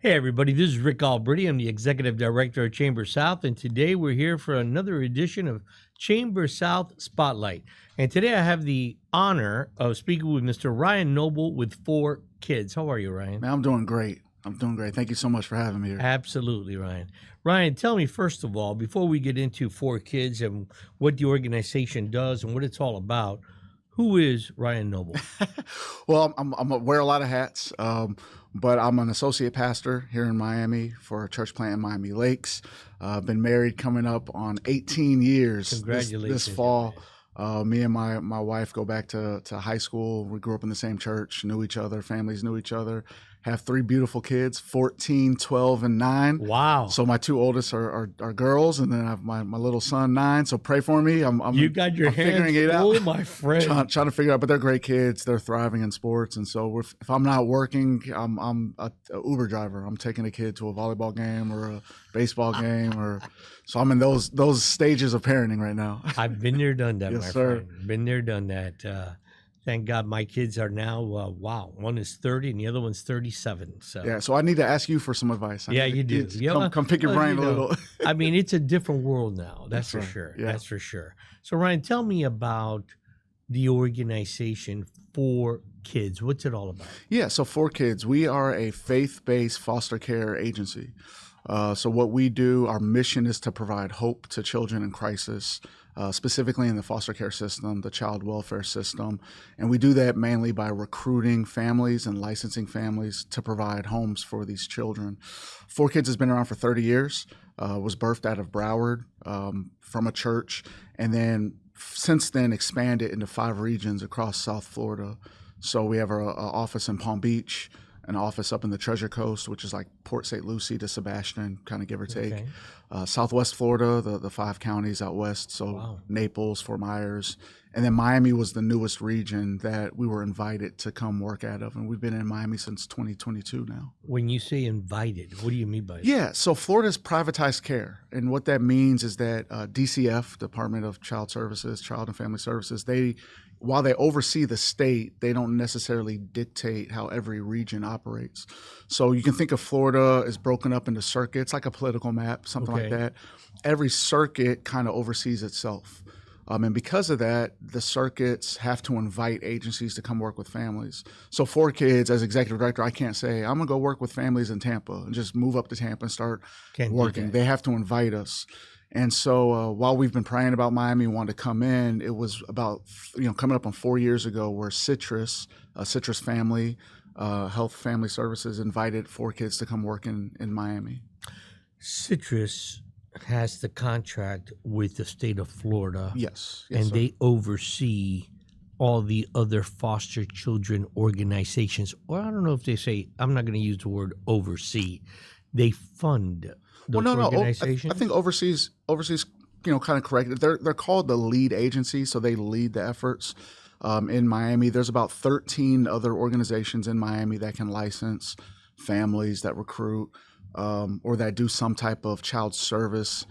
Hey, everybody, this is Rick Alberty. I'm the Executive Director of ChamberSouth, and today we're here for another edition of ChamberSouth Spotlight. And today I have the honor of speaking with Mr. Ryan Noble with 4 kids. How are you, Ryan? Man, I'm doing great. Thank you so much for having me here. Absolutely, Ryan. Ryan, tell me, first of all, before we get into 4 kids and what the organization does and what it's all about, who is Ryan Noble? Well, I wear a lot of hats, but I'm an associate pastor here in Miami for a church plant in Miami Lakes. I've been married coming up on 18 years Congratulations. this fall. Me and my wife go back to high school. We grew up in the same church, knew each other, families knew each other. Have 3 beautiful kids, 14, 12, and 9. Wow. So my 2 oldest are girls, and then I have my little son, 9. So pray for me. You got your hands figuring it full, out. my friend. Trying to figure out, but they're great kids. They're thriving in sports, and so if I'm not working, I'm a Uber driver. I'm taking a kid to a volleyball game or a baseball game, so I'm in those stages of parenting right now. I've been there, done that, Yes, my sir. friend. Been there, done that. Thank God my kids are now, wow, one is 30 and the other one's 37. So Yeah, so I need to ask you for some advice. Yeah, you do. Come pick your brain a little. I mean, it's a different world now. That's for Yes, sir. sure. Yeah. That's for sure. So Ryan, tell me about the organization For Kids. What's it all about? Yeah, so 4 Kids, we are a faith-based foster care agency. So what we do, our mission is to provide hope to children in crisis, specifically in the foster care system, the child welfare system. And we do that mainly by recruiting families and licensing families to provide homes for these children. 4 Kids has been around for 30 years, was birthed out of Broward from a church, and then since then expanded into 5 regions across South Florida. So we have our office in Palm Beach, an office up in the Treasure Coast, which is like Port St. Lucie to Sebastian, kind of give or take. Okay. Southwest Florida, the 5 counties out west, so Wow. Naples, Fort Myers. And then Miami was the newest region that we were invited to come work out of. And we've been in Miami since 2022 now. When you say invited, what do you mean by that? Yeah, so Florida's privatized care. And what that means is that DCF, Department of Child Services, Child and Family Services, while they oversee the state, they don't necessarily dictate how every region operates. So you can think of Florida as broken up into circuits, like a political map, something like Okay. that. Every circuit kind of oversees itself. And because of that, the circuits have to invite agencies to come work with families. So 4 Kids, as executive director, I can't say, I'm going to go work with families in Tampa and just move up to Tampa and start Can't do working. that. They have to invite us. And so while we've been praying about Miami and wanted to come in, it was about, coming up on 4 years ago where Citrus Family, Health Family Services invited 4 Kids to come work in Miami. Citrus has the contract with the state of Florida. Yes. And sir. they oversee all the other foster children organizations. Or I don't know if they say, I'm not going to use the word oversee. They fund those organizations. I think overseas, kind of correct. They're called the lead agency, so they lead the efforts. In Miami, there's about 13 other organizations in Miami that can license families that recruit or that do some type of child service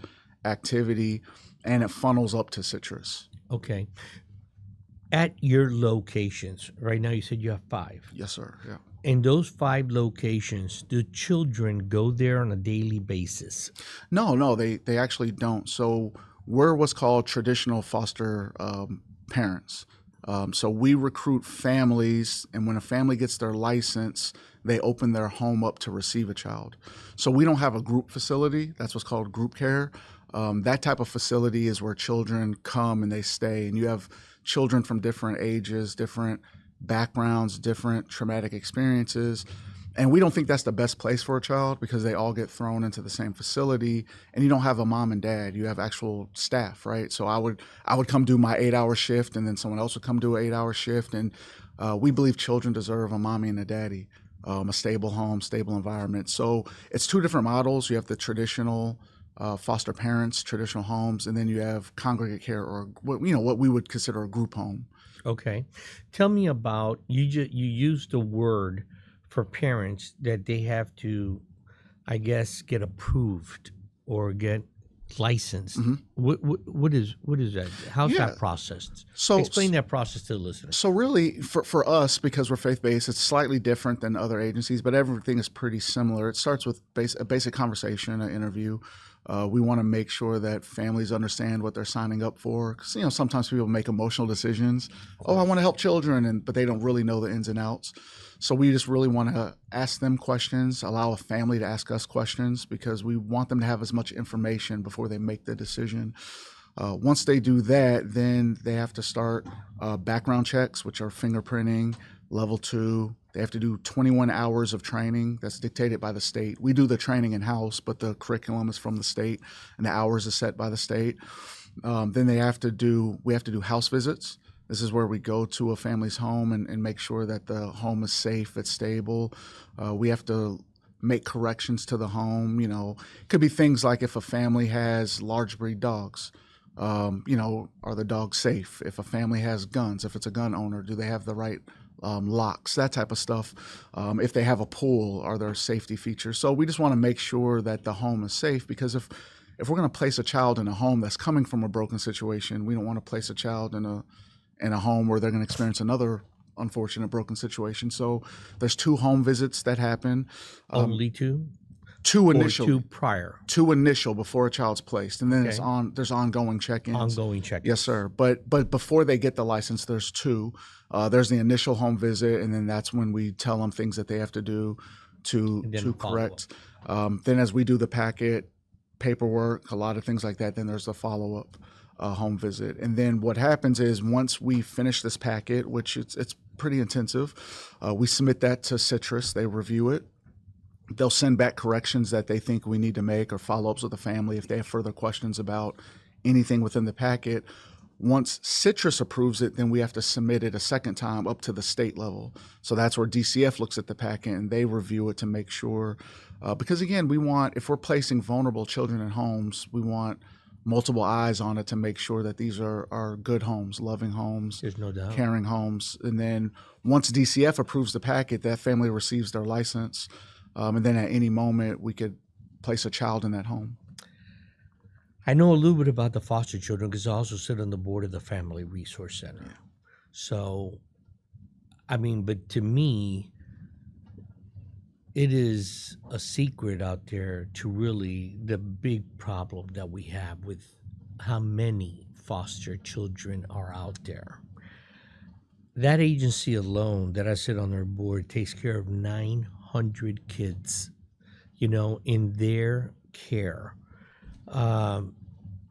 activity, and it funnels up to Citrus. Okay. At your locations, right now you said you have 5. Yes, sir. Yeah. In those 5 locations, do children go there on a daily basis? No, they actually don't. So we're what's called traditional foster parents. So we recruit families, and when a family gets their license, they open their home up to receive a child. So we don't have a group facility. That's what's called group care. That type of facility is where children come and they stay, and you have children from different ages, different backgrounds, different traumatic experiences. And we don't think that's the best place for a child because they all get thrown into the same facility, and you don't have a mom and dad. You have actual staff, right? So I would come do my 8-hour shift, and then someone else would come do an 8-hour shift. And we believe children deserve a mommy and a daddy, a stable home, stable environment. So it's 2 different models. You have the traditional foster parents, traditional homes, and then you have congregate care, or what we would consider a group home. Okay. Tell me about, you used the word for parents that they have to, I guess, get approved or get licensed. Mm-hmm. What is that? How's Yeah. that processed? So Explain that process to the listeners. So really, for us, because we're faith-based, it's slightly different than other agencies, but everything is pretty similar. It starts with a basic conversation, an interview. We want to make sure that families understand what they're signing up for. Because, sometimes people make emotional decisions. Oh, I want to help children, but they don't really know the ins and outs. So we just really want to ask them questions, allow a family to ask us questions, because we want them to have as much information before they make the decision. Once they do that, then they have to start background checks, which are fingerprinting, level 2. They have to do 21 hours of training that's dictated by the state. We do the training in-house, but the curriculum is from the state, and the hours are set by the state. Then we have to do house visits. This is where we go to a family's home and make sure that the home is safe, it's stable. We have to make corrections to the home. It could be things like if a family has large breed dogs. Are the dogs safe? If a family has guns, if it's a gun owner, do they have the right locks, that type of stuff? If they have a pool, are there safety features? So we just want to make sure that the home is safe, because if we're going to place a child in a home that's coming from a broken situation, we don't want to place a child in a home where they're going to experience another unfortunate broken situation. So there's 2 home visits that happen. Only 2? 2 initial. Or 2 prior? 2 initial before a child's placed, and then Okay. there's ongoing check-ins. Ongoing check-ins. Yes, sir. But before they get the license, there's 2. There's the initial home visit, and then that's when we tell them things that they have to do to correct. Then as we do the packet, paperwork, a lot of things like that, then there's the follow-up home visit. And then what happens is, once we finish this packet, which it's pretty intensive, we submit that to Citrus. They review it. They'll send back corrections that they think we need to make, or follow-ups with the family if they have further questions about anything within the packet. Once Citrus approves it, then we have to submit it a second time up to the state level. So that's where DCF looks at the packet and they review it to make sure. Because again, if we're placing vulnerable children in homes, we want multiple eyes on it to make sure that these are good homes, loving homes, There's no doubt. caring homes. And then once DCF approves the packet, that family receives their license. And then at any moment, we could place a child in that home. I know a little bit about the foster children because I also sit on the board of the Family Resource Center. Yeah. So, but to me, it is a secret out there to really the big problem that we have with how many foster children are out there. That agency alone that I sit on their board takes care of 900 kids, in their care.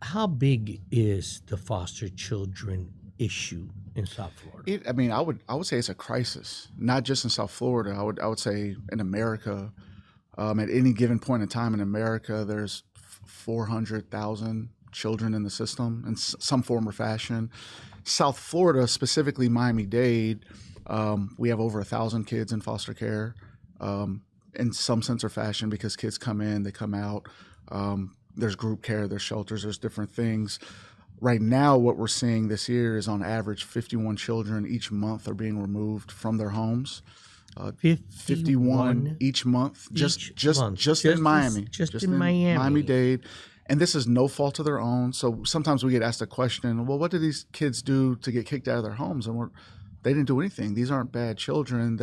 How big is the foster children issue in South Florida? I would say it's a crisis, not just in South Florida. I would say in America. At any given point in time in America, there's 400,000 children in the system in some form or fashion. South Florida, specifically Miami-Dade, we have over 1,000 kids in foster care in some sense or fashion, because kids come in, they come out. There's group care, there's shelters, there's different things. Right now, what we're seeing this year is on average 51 children each month are being removed from their homes. 51 each month, just in Miami. Just in Miami. Miami-Dade. And this is no fault of their own. So sometimes we get asked a question, well, what do these kids do to get kicked out of their homes? And they didn't do anything. These aren't bad children.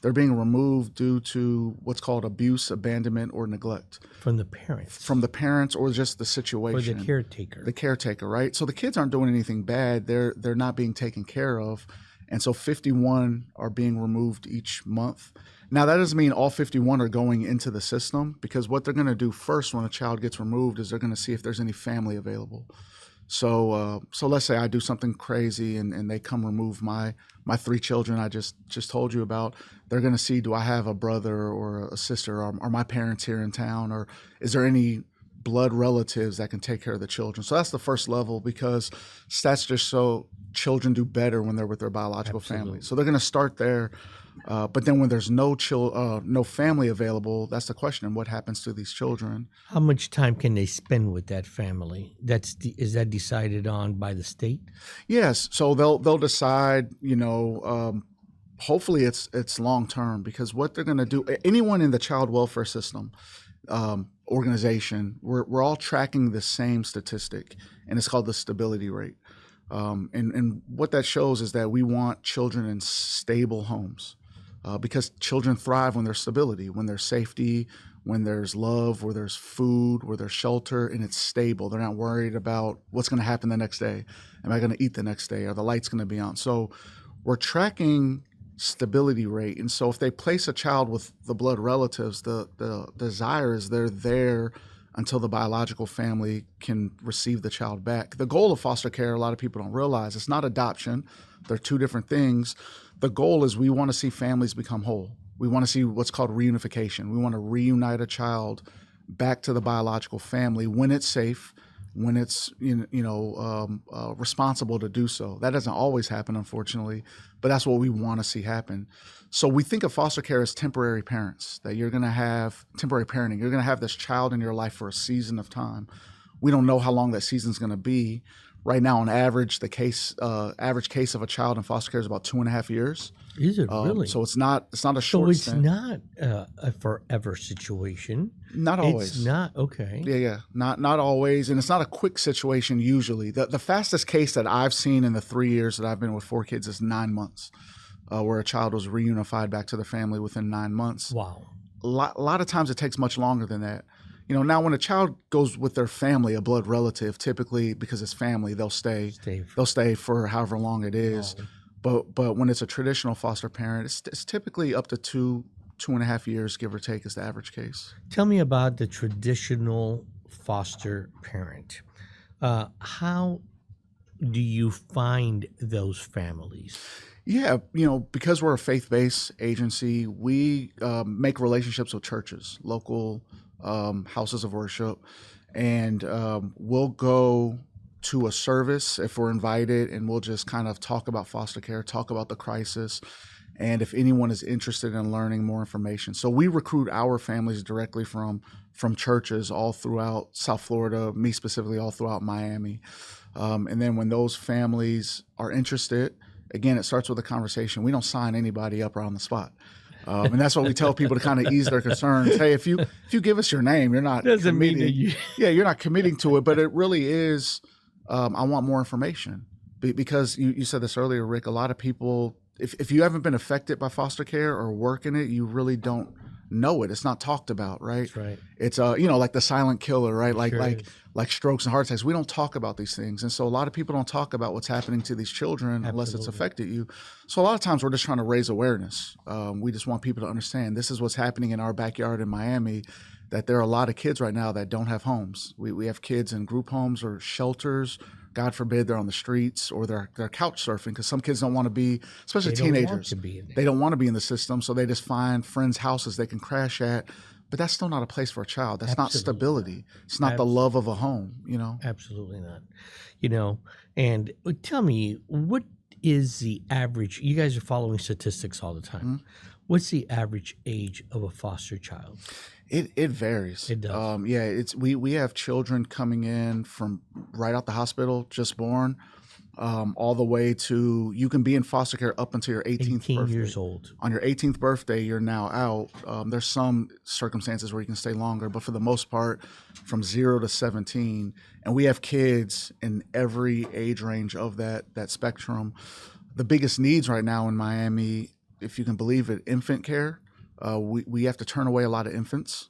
They're being removed due to what's called abuse, abandonment, or neglect. From the parents. From the parents, or just the situation. Or the caretaker. The caretaker, right? So the kids aren't doing anything bad. They're not being taken care of. And so 51 are being removed each month. Now, that doesn't mean all 51 are going into the system, because what they're going to do first when a child gets removed is they're going to see if there's any family available. So let's say I do something crazy and they come remove my 3 children I just told you about. They're going to see, do I have a brother or a sister, or are my parents here in town, or is there any blood relatives that can take care of the children? So that's the first level, because stats just show children do better when they're with their biological family. So they're going to start there. But then when there's no family available, that's the question: what happens to these children? How much time can they spend with that family? Is that decided on by the state? Yes. So they'll decide. Hopefully it's long term, because what they're going to do, anyone in the child welfare system, organization, we're all tracking the same statistic, and it's called the stability rate. And what that shows is that we want children in stable homes, because children thrive when there's stability, when there's safety, when there's love, where there's food, where there's shelter, and it's stable. They're not worried about what's going to happen the next day. Am I going to eat the next day? Are the lights going to be on? So we're tracking stability rate. And so if they place a child with the blood relatives, the desire is they're there until the biological family can receive the child back. The goal of foster care, a lot of people don't realize, it's not adoption. They're two different things. The goal is we want to see families become whole. We want to see what's called reunification. We want to reunite a child back to the biological family when it's safe, when it's responsible to do so. That doesn't always happen, unfortunately, but that's what we want to see happen. So we think of foster care as temporary parents, that you're going to have temporary parenting. You're going to have this child in your life for a season of time. We don't know how long that season's going to be. Right now, on average, the average case of a child in foster care is about 2.5 years. Is it really? So it's not a short So it's stint. not a forever situation. Not always. It's not, okay. Yeah. Not always, and it's not a quick situation usually. The fastest case that I've seen in the 3 years that I've been with 4 kids is 9 months, where a child was reunified back to the family within 9 months. Wow. A lot of times it takes much longer than that. Now when a child goes with their family, a blood relative, typically because it's family, they'll stay for however long it is. Wow. But when it's a traditional foster parent, it's typically up to 2.5 years, give or take, is the average case. Tell me about the traditional foster parent. How do you find those families? Yeah, because we're a faith-based agency, we make relationships with churches, local houses of worship, and we'll go to a service if we're invited, and we'll just kind of talk about foster care, talk about the crisis, and if anyone is interested in learning more information. So we recruit our families directly from churches all throughout South Florida, me specifically all throughout Miami. And then when those families are interested, again, it starts with a conversation. We don't sign anybody up right on the spot. And that's what we tell people to kind of ease their concerns. Hey, if you give us your name, you're not Doesn't mean committing. that You're not committing to it, but it really is. I want more information because you said this earlier, Rick. A lot of people, if you haven't been affected by foster care or work in it, you really don't know it. It's not talked about, right? That's right. It's like the silent killer, right? Sure is. Like strokes and heart attacks. We don't talk about these things, and so a lot of people don't talk about what's happening to these children unless it's affected you. So a lot of times we're just trying to raise awareness. We just want people to understand this is what's happening in our backyard in Miami. That there are a lot of kids right now that don't have homes. We have kids in group homes or shelters. God forbid they're on the streets or they're couch surfing, because some kids don't want to be, especially teenagers. They don't want to be in the system, so they just find friends' houses they can crash at. But that's still not a place for a child. That's not stability. It's not the love of a home, Absolutely not. And tell me, what is the average? You guys are following statistics all the time. Mm-hmm. What's the average age of a foster child? It varies. It does. It's we have children coming in from right out the hospital, just born, all the way to, you can be in foster care up until your 18th 18 birthday. years old. On your 18th birthday, you're now out. There's some circumstances where you can stay longer, but for the most part, from 0 to 17. And we have kids in every age range of that spectrum. The biggest needs right now in Miami, if you can believe it, infant care. We have to turn away a lot of infants,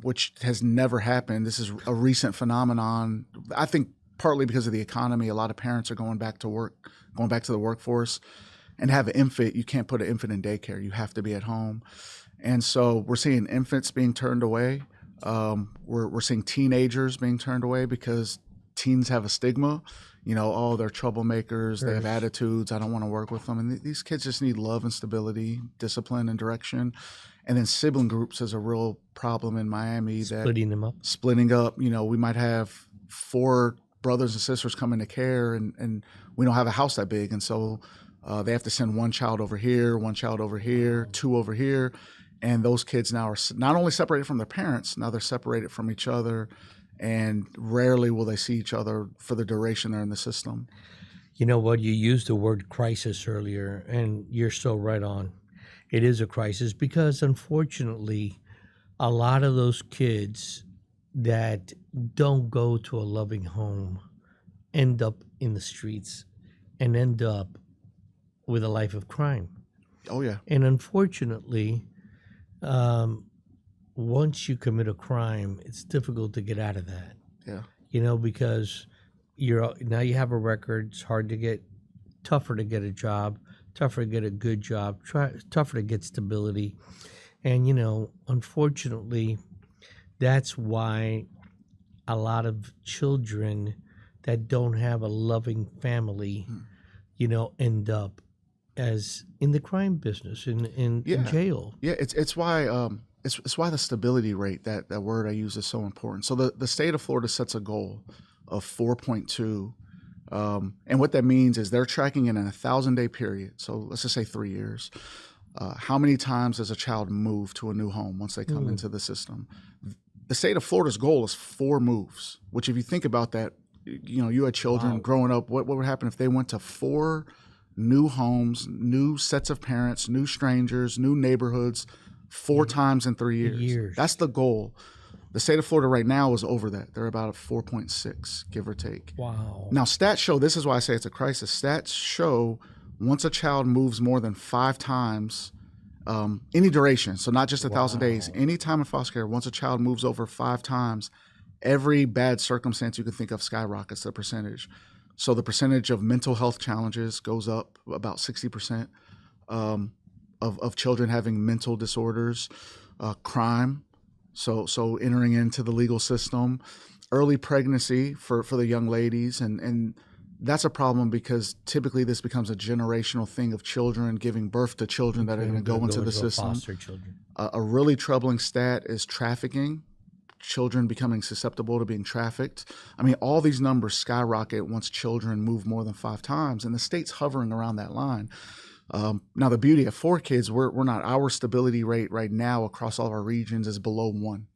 which has never happened. This is a recent phenomenon. I think partly because of the economy, a lot of parents are going back to work, going back to the workforce. And have an infant, you can't put an infant in daycare. You have to be at home. And so we're seeing infants being turned away. We're seeing teenagers being turned away because teens have a stigma. They're troublemakers, they have attitudes, I don't want to work with them. And these kids just need love and stability, discipline and direction. And then sibling groups is a real problem in Miami. Splitting up. We might have 4 brothers and sisters come into care and we don't have a house that big. And so they have to send one child over here, 2 over here. And those kids now are not only separated from their parents, now they're separated from each other. And rarely will they see each other for the duration they're in the system. You know what? You used the word crisis earlier, and you're so right on. It is a crisis because, unfortunately, a lot of those kids that don't go to a loving home end up in the streets and end up with a life of crime. Oh yeah. And unfortunately, once you commit a crime, it's difficult to get out of that. Yeah. Because now you have a record. It's tougher to get a job, tougher to get a good job, tougher to get stability. And, unfortunately, that's why a lot of children that don't have a loving family, end up as in the crime business, in jail. Yeah, it's why it's why the stability rate, that word I use, is so important. So the state of Florida sets a goal of 4.2. And what that means is they're tracking in a 1,000-day period. So let's just say 3 years. How many times does a child move to a new home once they come into the system? The state of Florida's goal is 4 moves, which, if you think about that, you had children growing up. What would happen if they went to 4 new homes, new sets of parents, new strangers, new neighborhoods, 4 times in 3 years? That's the goal. The state of Florida right now is over that. They're about at 4.6, give or take. Wow. Now, stats show, this is why I say it's a crisis. Stats show once a child moves more than 5 times, any duration, so not just 1,000 days, any time in foster care, once a child moves over 5 times, every bad circumstance you can think of skyrockets the percentage. So the percentage of mental health challenges goes up about 60%, of children having mental disorders, crime, so entering into the legal system, early pregnancy for the young ladies, and that's a problem because typically this becomes a generational thing of children giving birth to children that are going to go into the system. Foster children. A really troubling stat is trafficking, children becoming susceptible to being trafficked. I mean, all these numbers skyrocket once children move more than 5 times, and the state's hovering around that line. Now, the beauty of 4 kids, we're not, our stability rate right now across all of our regions is below 1.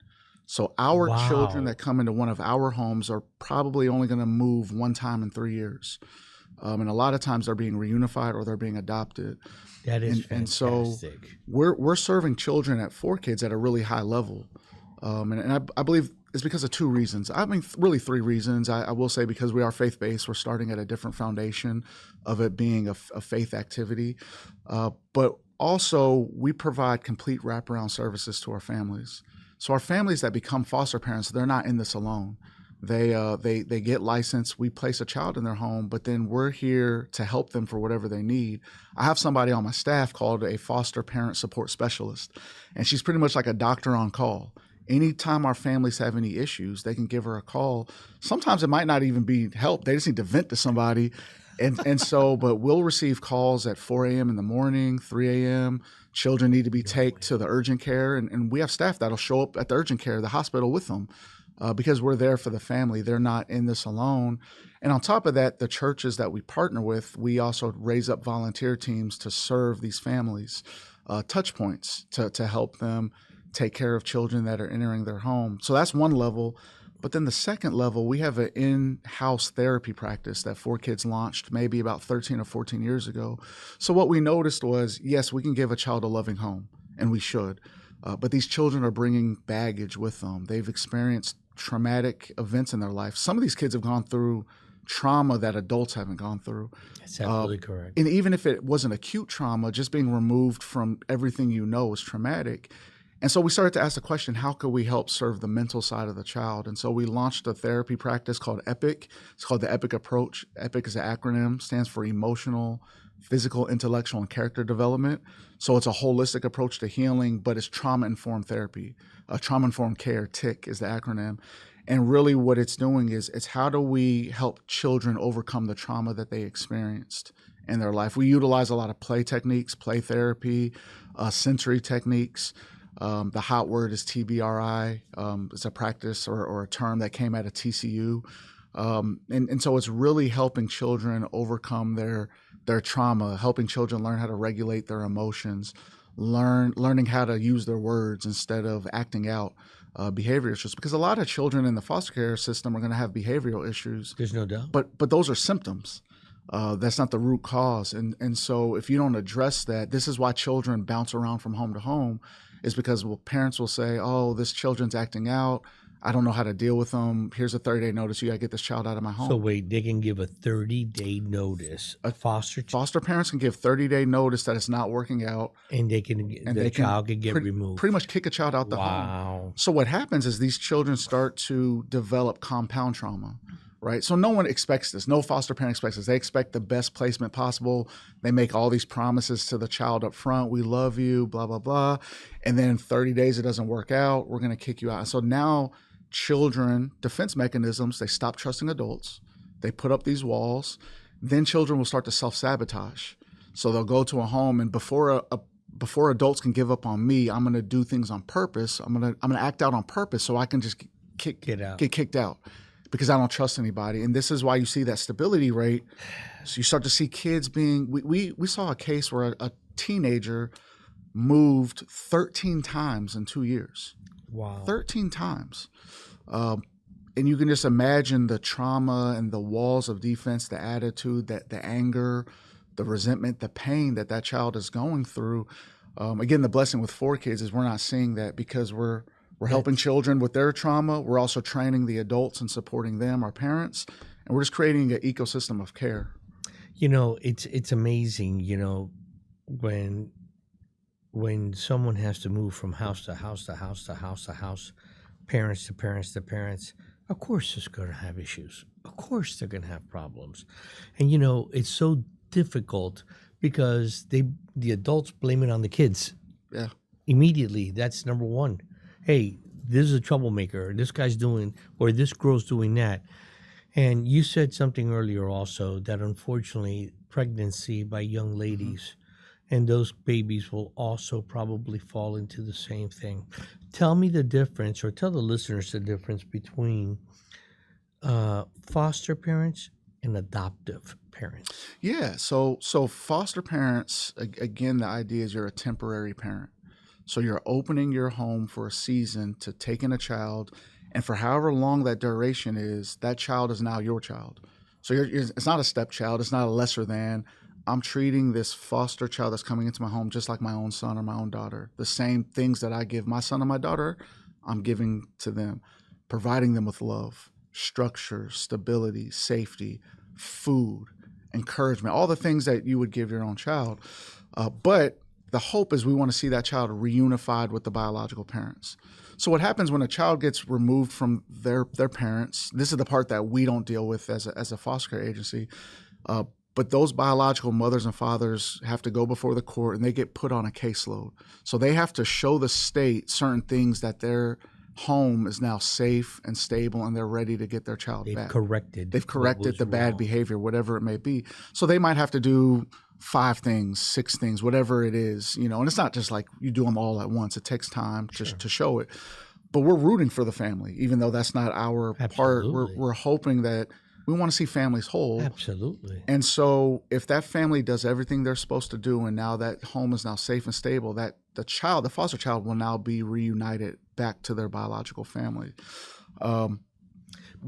So our children that come into one of our homes are probably only going to move 1 time in 3 years. And a lot of times they're being reunified or they're being adopted. That is fantastic. And so we're serving children at 4 kids at a really high level. And I believe it's because of 2 reasons. I mean, really 3 reasons. I will say, because we are faith-based, we're starting at a different foundation of it being a faith activity. But also, we provide complete wraparound services to our families. So our families that become foster parents, they're not in this alone. They get licensed. We place a child in their home, but then we're here to help them for whatever they need. I have somebody on my staff called a foster parent support specialist, and she's pretty much like a doctor on call. Anytime our families have any issues, they can give her a call. Sometimes it might not even be help. They just need to vent to somebody. But we'll receive calls at 4 a.m. in the morning, 3 a.m. Children need to be taken to the urgent care, and we have staff that'll show up at the urgent care, the hospital, with them, because we're there for the family. They're not in this alone. And on top of that, the churches that we partner with, we also raise up volunteer teams to serve these families, touch points to help them take care of children that are entering their home. So that's one level. But then the second level, we have an in-house therapy practice that 4 kids launched maybe about 13 or 14 years ago. So what we noticed was, yes, we can give a child a loving home, and we should. But these children are bringing baggage with them. They've experienced traumatic events in their life. Some of these kids have gone through trauma that adults haven't gone through. That's absolutely correct. And even if it wasn't acute trauma, just being removed from everything you know is traumatic. And so we started to ask the question, how could we help serve the mental side of the child? And so we launched a therapy practice called EPIC. It's called the EPIC approach. EPIC is an acronym, stands for emotional, physical, intellectual, and character development. So it's a holistic approach to healing, but it's trauma-informed therapy. Trauma-informed care, TIC is the acronym. And really what it's doing is it's how do we help children overcome the trauma that they experienced in their life. We utilize a lot of play techniques, play therapy, sensory techniques. The hot word is TBRI. It's a practice or a term that came out of TCU. And so it's really helping children overcome their trauma, helping children learn how to regulate their emotions, learning how to use their words instead of acting out behavior issues. Because a lot of children in the foster care system are going to have behavioral issues. There's no doubt. But those are symptoms. That's not the root cause. And so if you don't address that, this is why children bounce around from home to home. is because parents will say, oh, this children's acting out. I don't know how to deal with them. Here's a 30-day notice. You got to get this child out of my home. So wait, they can give a 30-day notice. Foster parents can give 30-day notice that it's not working out. And the child can get removed. Pretty much kick a child out the home. So what happens is these children start to develop compound trauma, right? So no one expects this. No foster parent expects this. They expect the best placement possible. They make all these promises to the child up front. We love you, blah, blah, blah. And then in 30 days, it doesn't work out. We're going to kick you out. And so now children, defense mechanisms, they stop trusting adults. They put up these walls. Then children will start to self-sabotage. So they'll go to a home, and before adults can give up on me, I'm going to do things on purpose. I'm going to act out on purpose so I can just get kicked out because I don't trust anybody. And this is why you see that stability rate. So you start to see kids being. We saw a case where a teenager moved 13 times in 2 years. Wow. 13 times. And you can just imagine the trauma and the walls of defense, the attitude, the anger, the resentment, the pain that child is going through. Again, the blessing with 4 kids is we're not seeing that because we're helping children with their trauma. We're also training the adults and supporting them, our parents, and we're just creating an ecosystem of care. You know, it's amazing, you know, when someone has to move from house to house to house to house to house, parents to parents to parents, of course they're going to have issues. Of course they're going to have problems. And, you know, it's so difficult because the adults blame it on the kids. Yeah. Immediately. That's number one. Hey, this is a troublemaker. This guy's doing, or this girl's doing that. And you said something earlier also that unfortunately pregnancy by young ladies and those babies will also probably fall into the same thing. Tell me the difference, or tell the listeners the difference between foster parents and adoptive parents. Yeah, so foster parents, again, the idea is you're a temporary parent. So you're opening your home for a season to take in a child, and for however long that duration is, that child is now your child. So it's not a stepchild, it's not a lesser than. I'm treating this foster child that's coming into my home just like my own son or my own daughter. The same things that I give my son and my daughter, I'm giving to them, providing them with love, structure, stability, safety, food, encouragement, all the things that you would give your own child. But the hope is we want to see that child reunified with the biological parents. So what happens when a child gets removed from their parents, this is the part that we don't deal with as a foster care agency, but those biological mothers and fathers have to go before the court and they get put on a caseload. So they have to show the state certain things that their home is now safe and stable and they're ready to get their child back. They've corrected the bad behavior, whatever it may be. So they might have to do 5 things, 6 things, whatever it is, you know, and it's not just like you do them all at once. It takes time to show it. But we're rooting for the family, even though that's not our part. We're hoping that we want to see families whole. Absolutely. And so if that family does everything they're supposed to do and now that home is now safe and stable, that the foster child will now be reunited back to their biological family.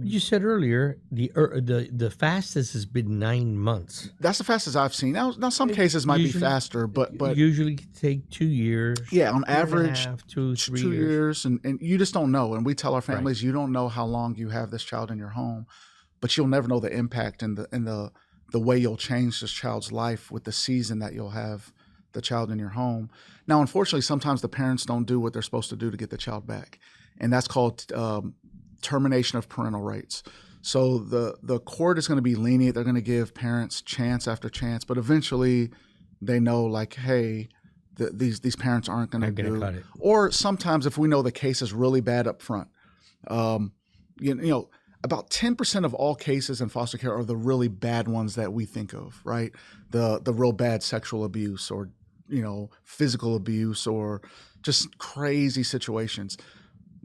You said earlier the fastest has been 9 months. That's the fastest I've seen. Now some cases might be faster, but usually take 2 years. Yeah, on average, 2, 3 2 years. And you just don't know. And we tell our families, you don't know how long you have this child in your home, but you'll never know the impact and the way you'll change this child's life with the season that you'll have the child in your home. Now, unfortunately, sometimes the parents don't do what they're supposed to do to get the child back, and that's called termination of parental rights. So the court is going to be lenient. They're going to give parents chance after chance, but eventually they know, like, hey, these parents aren't going to cut it. Or sometimes if we know the case is really bad up front, you know, about 10% of all cases in foster care are the really bad ones that we think of, right? The real bad sexual abuse or, you know, physical abuse or just crazy situations.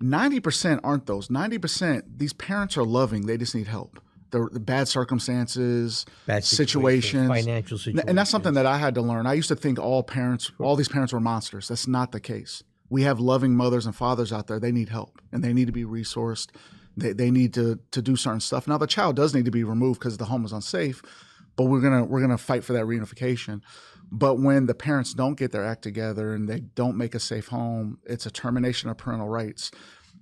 90% aren't those. 90%, these parents are loving. They just need help. The bad circumstances, bad situations, financial situations. And that's something that I had to learn. I used to think all these parents were monsters. That's not the case. We have loving mothers and fathers out there. They need help and they need to be resourced. They need to do certain stuff. Now, the child does need to be removed because the home is unsafe, but we're gonna fight for that reunification. But when the parents don't get their act together and they don't make a safe home, it's a termination of parental rights.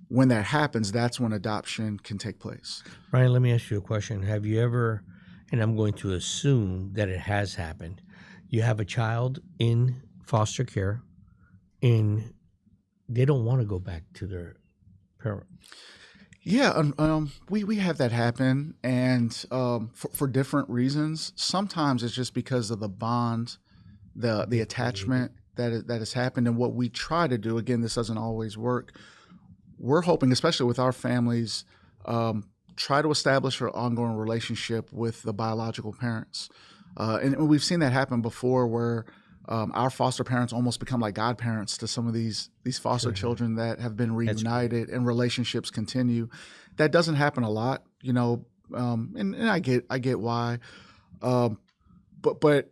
When that happens, that's when adoption can take place. Ryan, let me ask you a question. Have you ever, and I'm going to assume that it has happened, you have a child in foster care and they don't want to go back to their parent? Yeah, we have that happen, and for different reasons. Sometimes it's just because of the bond, the attachment that has happened, and what we try to do. Again, this doesn't always work. We're hoping, especially with our families, try to establish an ongoing relationship with the biological parents, and we've seen that happen before, where our foster parents almost become like godparents to some of these foster children that have been reunited, and relationships continue. That doesn't happen a lot, and I get why, but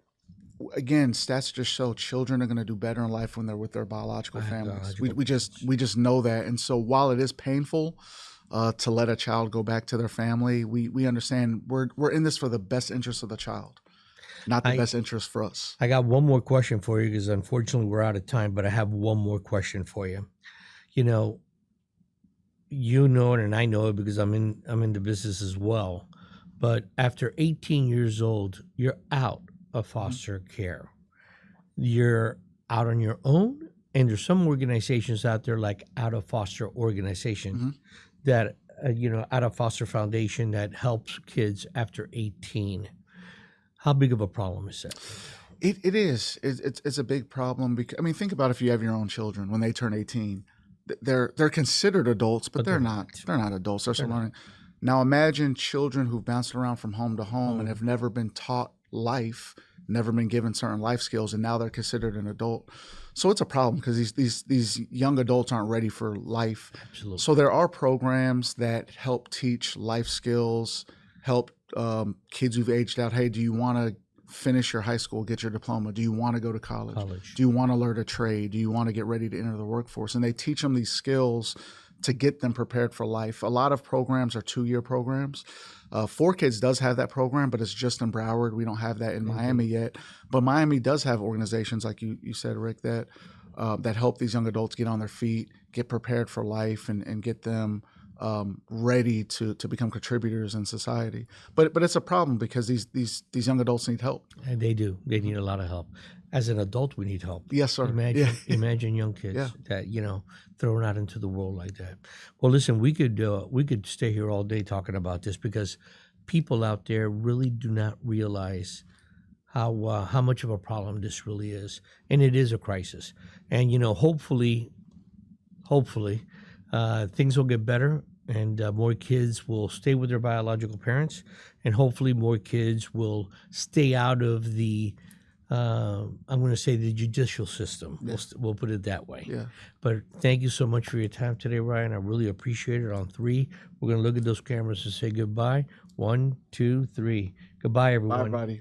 again, stats just show children are going to do better in life when they're with their biological families. We just know that, and so while it is painful to let a child go back to their family, we understand we're in this for the best interest of the child, not the best interest for us. I got one more question for you, because unfortunately we're out of time, but I have one more question for you. You know it, and I know it because I'm in the business as well. But after 18 years old, you're out of foster care. You're out on your own, and there's some organizations out there like Out of Foster Organization that Out of Foster Foundation that helps kids after 18. How big of a problem is that? It is. It's a big problem because, I mean, think about if you have your own children when they turn 18, they're considered adults, but they're not. They're not adults. They're still learning. Now imagine children who've bounced around from home to home and have never been taught life, never been given certain life skills, and now they're considered an adult. So it's a problem because these young adults aren't ready for life. Absolutely. So there are programs that help teach life skills, help kids who've aged out. Hey, do you want to finish your high school, get your diploma? Do you want to go to college? Do you want to learn a trade? Do you want to get ready to enter the workforce? And they teach them these skills to get them prepared for life. A lot of programs are 2-year programs. 4Kids does have that program, but it's just in Broward. We don't have that in Miami yet. But Miami does have organizations, like you said, Rick, that help these young adults get on their feet, get prepared for life, and get them ready to become contributors in society. But it's a problem because these young adults need help. And they do. They need a lot of help. As an adult, we need help. Yes, sir. Imagine young kids that thrown out into the world like that. Well, listen, we could stay here all day talking about this because people out there really do not realize how much of a problem this really is, and it is a crisis. And hopefully, things will get better, and more kids will stay with their biological parents, and hopefully more kids will stay out of the I'm going to say the judicial system. We'll put it that way. Yeah. But thank you so much for your time today, Ryan. I really appreciate it. On 3, we're going to look at those cameras and say goodbye. 1, 2, 3. Goodbye, everyone. Bye, everybody.